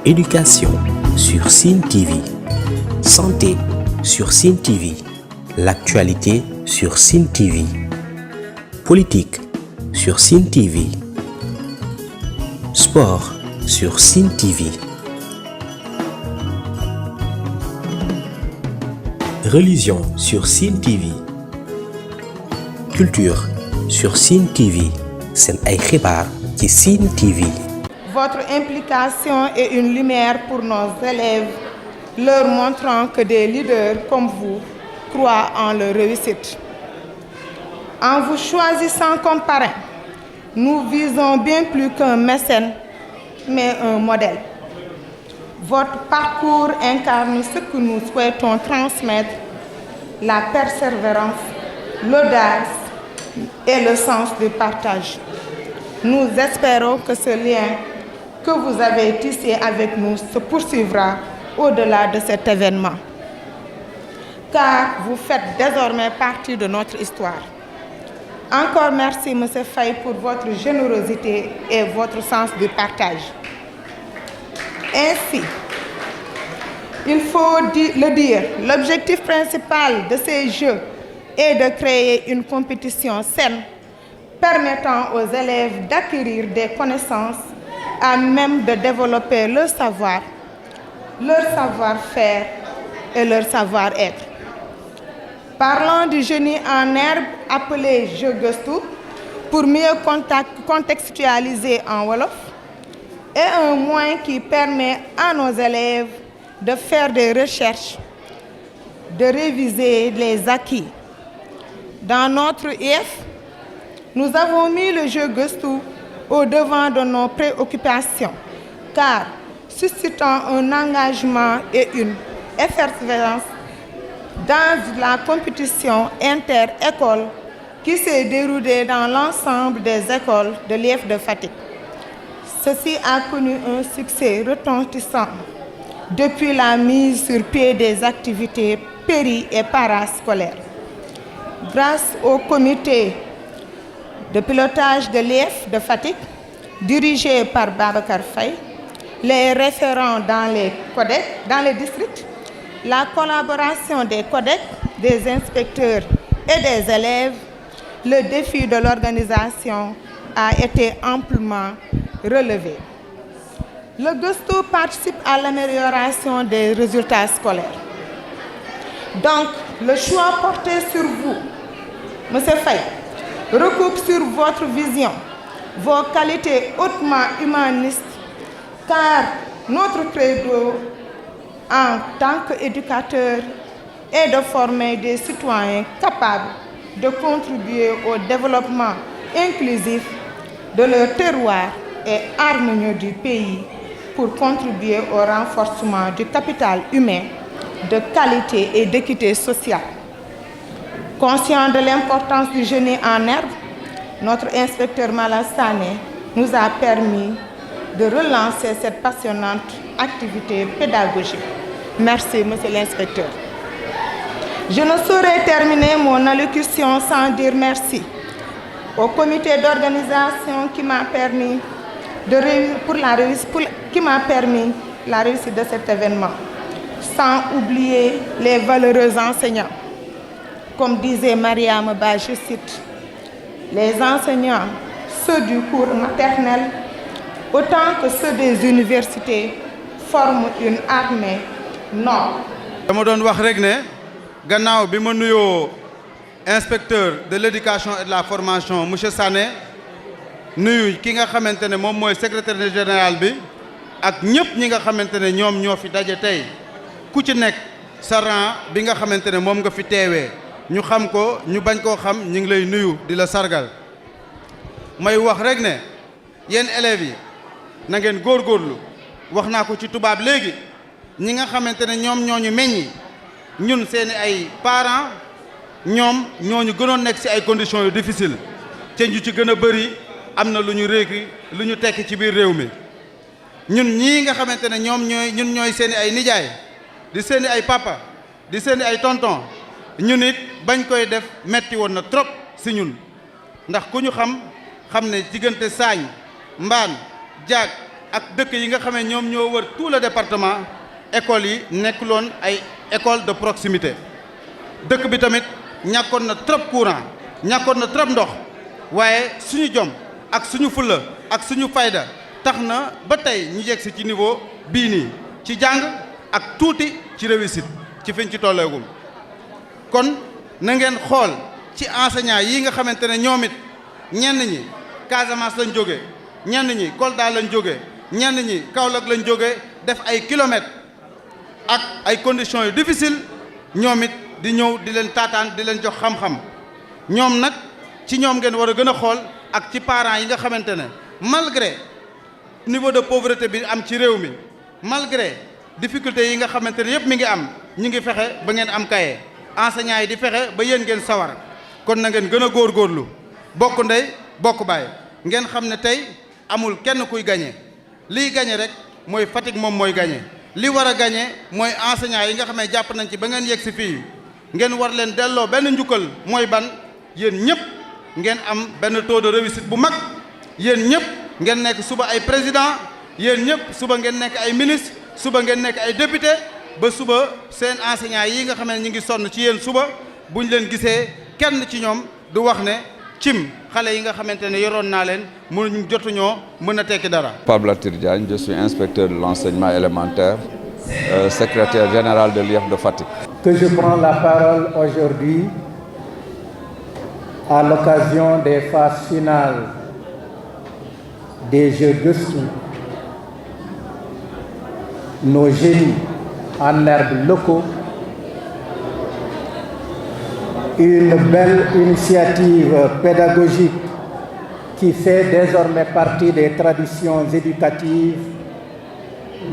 Éducation sur Sen TV. Santé sur Sen TV. L'actualité sur Sen TV. Politique sur Sen TV. Sport sur Sen TV. Religion sur Sen TV. Culture sur Sen TV. Sen ay xibaar ci Sen TV. Votre implication est une lumière pour nos élèves, leur montrant que des leaders comme vous croient en leur réussite. En vous choisissant comme parrain, nous visons bien plus qu'un mécène, mais un modèle. Votre parcours incarne ce que nous souhaitons transmettre, la persévérance, l'audace et le sens du partage. Nous espérons que ce lien que vous avez tissé avec nous se poursuivra au-delà de cet événement, car vous faites désormais partie de notre histoire. Encore merci, M. Faye, pour votre générosité et votre sens du partage. Ainsi, il faut le dire, l'objectif principal de ces Jeux est de créer une compétition saine permettant aux élèves d'acquérir des connaissances à même de développer leur savoir, leur savoir-faire et leur savoir-être. Parlons du génie en herbe appelé Jeux Gëstu pour mieux contextualiser en Wolof est un moyen qui permet à nos élèves de faire des recherches, de réviser les acquis. Dans notre IF, nous avons mis le Jeu Gëstu au devant de nos préoccupations, car suscitant un engagement et une effervescence dans la compétition inter-école qui s'est déroulée dans l'ensemble des écoles de l'IEF de Fatick. Ceci a connu un succès retentissant depuis la mise sur pied des activités péri- et parascolaires. Grâce au comité de pilotage de l'IEF de Fatick, dirigé par Babacar Faye, les référents dans les districts, la collaboration des codecs, des inspecteurs et des élèves, le défi de l'organisation a été amplement relevé. Le Gëstu participe à l'amélioration des résultats scolaires. Donc, le choix porté sur vous, M. Faye, recoupe sur votre vision, vos qualités hautement humanistes, car notre credo en tant qu'éducateur est de former des citoyens capables de contribuer au développement inclusif de leur terroir et harmonieux du pays pour contribuer au renforcement du capital humain de qualité et d'équité sociale. Conscient de l'importance du génie en herbe, notre inspecteur Mala Sané nous a permis de relancer cette passionnante activité pédagogique. Merci, monsieur l'inspecteur. Je ne saurais terminer mon allocution sans dire merci au comité d'organisation qui m'a permis la réussite de cet événement, sans oublier les valeureux enseignants. Comme disait Mariam Ba, je cite, les enseignants, ceux du cours maternel, autant que ceux des universités, forment une armée noble. dama doon wax rek ne gannaaw bi ma nuyoo inspecteur de l'éducation et de la formation monsieur Sané nuyu ki nga xamante ne moom mooy secrétaire général bi ak ñëpp ñi nga xamante ne ñoom ñoo fi daje tey ku ci nekk sa rang bi nga xamante ne moom nga fi teewee ñu xam ko ñu bañ koo xam ñu ngi lay nuyu di la sargal may wax rek ne yéen élèves yi na ngeen góorgóorlu wax naa ko ci tubaab léegi ñi nga xamante ne ñoom ñooñu meññi ñun seeni ay parents ñoom ñooñu gënoon nekk ci ay conditions yu difficile te ñu ci gën a bëri am na lu ñu réegi lu ñu tekki ci biir réew mi ñun ñii nga xamante ne ñun ñooy seeni ay nijaay di seeni ay papa di seeni ay tonton ñun it bañ koy def metti woon na trop ci ñun ndax ku ñu xam ne diggante Saañ Mbaan Jaag ak dëkk yi nga xam ne ñoom ñoo wër tout le département écoles yi nekkuloon ay école de proximité dëkk bi tamit ñàkkoon na trop courant ñàkkoon na trop ndox waaye suñu jom ak suñu fulla ak suñu fayda tax na ba tey ñu yegg si ci niveau bii nii ci jàng ak tuuti ci réussite ci fiñ ci tolleegum kon na ngeen xool ci enseignants yi nga xamante ne ñoom it ñenn ñi Casamance lañ jóge ñenn ñi Kolda lañ jóge ñenn ñi Kaolack lañ jóge def ay kilomètres ak ay conditions yu difficiles ñoom it di ñëw di leen taataan di leen jox xam-xam ñoom nag ci ñoom ngeen war a gën a xool ak ci parents yi nga xamante ne malgré niveau de pauvreté bi am ci réew mi malgré difficulté yi nga xamante ne yëpp mi ngi am ñu ngi fexe ba ngeen am kaye enseignants yi di fexe ba yéen ngeen sawar kon na ngeen gën a góorgóorlu bokk ndey bokk baay ngeen xam ne tey amul kenn kuy gagné liy gagné rek mooy Fatick moom mooy gagné li war a gagné mooy enseignants yi nga xam ne jàpp nañ ci ba ngeen yegg si fii ngeen war leen delloo benn njukkal mooy ban yéen ñëpp ngeen am benn taux de réussite bu mag yéen ñëpp ngeen nekk suba ay président yéen ñëpp suba ngeen nekk ay ministre suba ngeen nekk ay député ba suba seen enseignants yi nga xam ne ñu ngi sonn ci yéen suba buñ leen gisee kenn ci ñoom du wax ne cim xale yi nga xamante ne yoroon naa leen mënuñ jotuñoo mën a tekki dara. Pape Latir Diagne, je suis inspecteur de l'enseignement élémentaire, secrétaire général de l'IEF de Fatick. Que je prends la parole aujourd'hui à l'occasion des phases finales des Jeux Gëstu, nos génies en herbes locaux, une belle initiative pédagogique qui fait désormais partie des traditions éducatives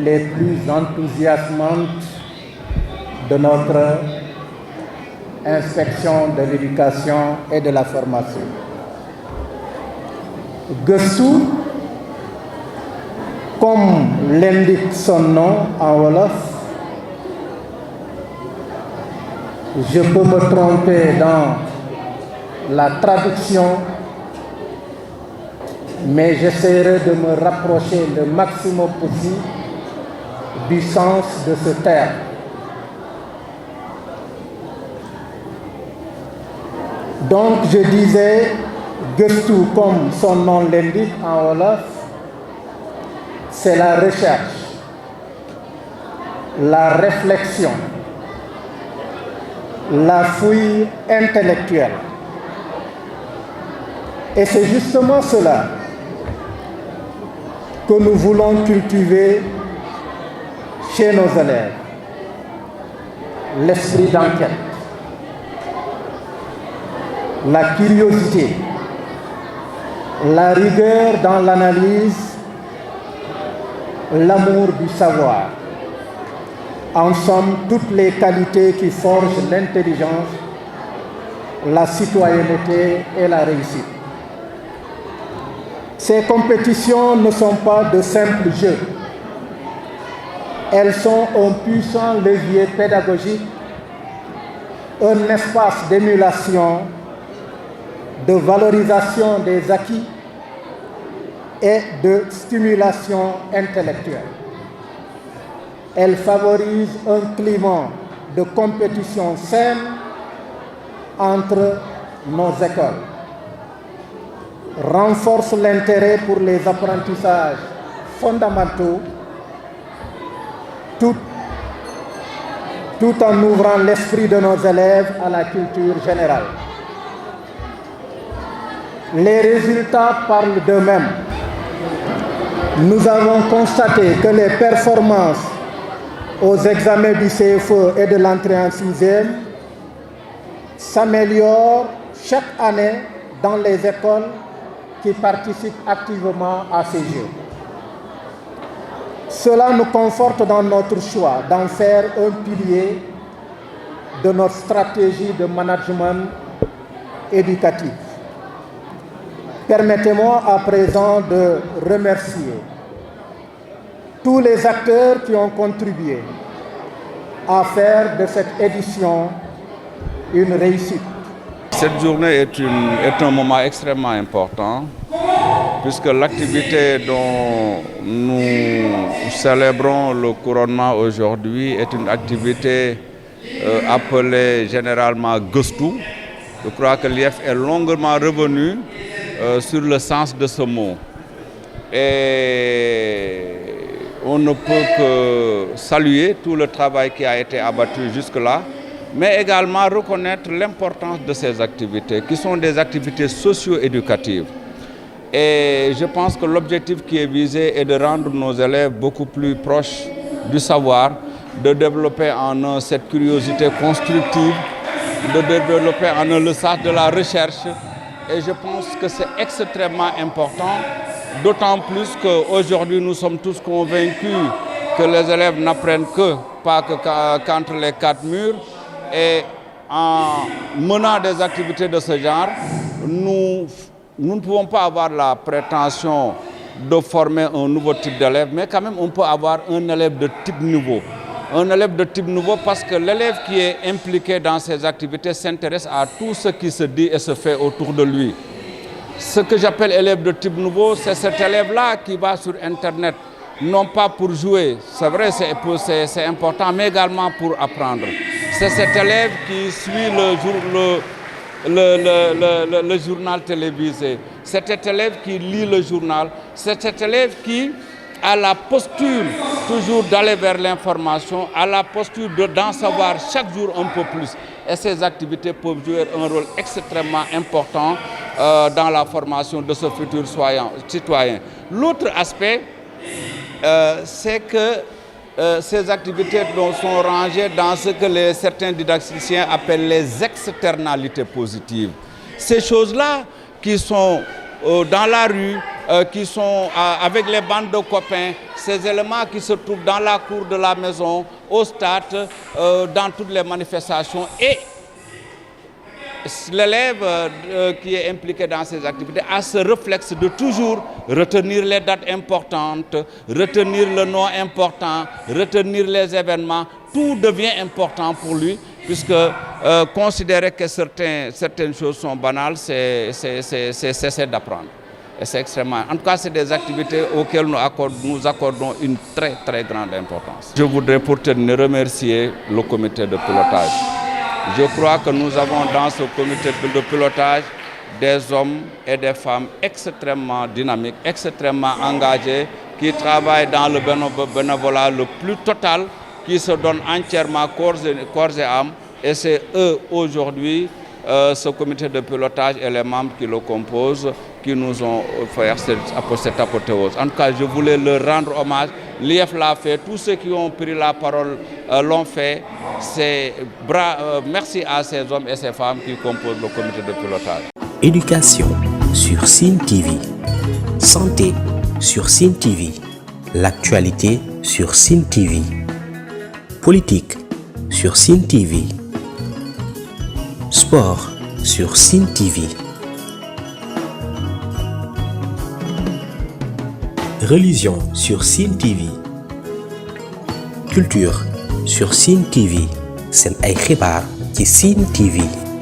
les plus enthousiasmantes de notre inspection de l'éducation et de la formation. Gëstu, comme l'indique son nom en wolof, je peux me tromper dans la traduction, mais j'essaierai de me rapprocher le maximum possible du sens de ce terme. Donc je disais, gëstu, comme son nom l'indique en wolof, c'est la recherche, la réflexion, la fouille intellectuelle. Et c'est justement cela que nous voulons cultiver chez nos élèves. L'esprit d'enquête, la curiosité, la rigueur dans l'analyse, l'amour du savoir. En somme, toutes les qualités qui forgent l'intelligence, la citoyenneté et la réussite. Ces compétitions ne sont pas de simples jeux. Elles sont un puissant levier pédagogique, un espace d'émulation, de valorisation des acquis et de stimulation intellectuelle. Elle favorise un climat de compétition saine entre nos écoles, renforce l'intérêt pour les apprentissages fondamentaux, tout en ouvrant l'esprit de nos élèves à la culture générale. Les résultats parlent d'eux-mêmes. Nous avons constaté que les performances aux examens du CFE et de l'entrée en sixième s'améliorent chaque année dans les écoles qui participent activement à ces Jeux. Cela nous conforte dans notre choix d'en faire un pilier de notre stratégie de management éducatif. Permettez-moi à présent de remercier tous les acteurs qui ont contribué à faire de cette édition une réussite. Cette journée est un moment extrêmement important puisque l'activité dont nous célébrons le couronnement aujourd'hui est une activité appelée généralement Gëstu. Je crois que l'IEF est longuement revenu sur le sens de ce mot. Et on ne peut que saluer tout le travail qui a été abattu jusque-là, mais également reconnaître l'importance de ces activités, qui sont des activités socio-éducatives. Et je pense que l'objectif qui est visé est de rendre nos élèves beaucoup plus proches du savoir, de développer en eux cette curiosité constructive, de développer en eux le sens de la recherche. Et je pense que c'est extrêmement important, d'autant plus qu'aujourd'hui nous sommes tous convaincus que les élèves n'apprennent pas qu'entre les quatre murs. Et en menant des activités de ce genre, nous ne pouvons pas avoir la prétention de former un nouveau type d'élève, mais quand même on peut avoir un élève de type nouveau. Un élève de type nouveau parce que l'élève qui est impliqué dans ces activités s'intéresse à tout ce qui se dit et se fait autour de lui. Ce que j'appelle élève de type nouveau, c'est cet élève-là qui va sur Internet, non pas pour jouer, c'est vrai, c'est important, mais également pour apprendre. C'est cet élève qui suit le journal télévisé. C'est cet élève qui lit le journal. C'est cet élève qui a la posture toujours d'aller vers l'information, à la posture d'en savoir chaque jour un peu plus. Et ces activités peuvent jouer un rôle extrêmement important dans la formation de ce futur citoyen. L'autre aspect, c'est que ces activités sont rangées dans ce que certains didacticiens appellent les externalités positives. Ces choses-là qui sont dans la rue, qui sont avec les bandes de copains, ces éléments qui se trouvent dans la cour de la maison, au stade, dans toutes les manifestations. Et l'élève qui est impliqué dans ces activités a ce réflexe de toujours retenir les dates importantes, retenir le nom important, retenir les événements. Tout devient important pour lui, puisque considérer que certaines choses sont banales, c'est cesser d'apprendre. Et c'est extrêmement... En tout cas, c'est des activités auxquelles nous accordons une très, très grande importance. Je voudrais pour terminer remercier le comité de pilotage. Je crois que nous avons dans ce comité de pilotage des hommes et des femmes extrêmement dynamiques, extrêmement engagés, qui travaillent dans le bénévolat le plus total, qui se donnent entièrement corps et âme. Et c'est eux aujourd'hui, ce comité de pilotage et les membres qui le composent, qui nous ont fait cette apothéose. En tout cas, je voulais leur rendre hommage. L'IEF l'a fait, tous ceux qui ont pris la parole l'ont fait. Merci à ces hommes et ces femmes qui composent le comité de pilotage. Éducation sur Sine TV. Santé sur Sine TV. L'actualité sur Sine TV. Politique sur Sine TV. Sport sur Sine TV. Religion sur Sine TV. Culture sur Sine TV. Sen ay xibaar ci Sine TV.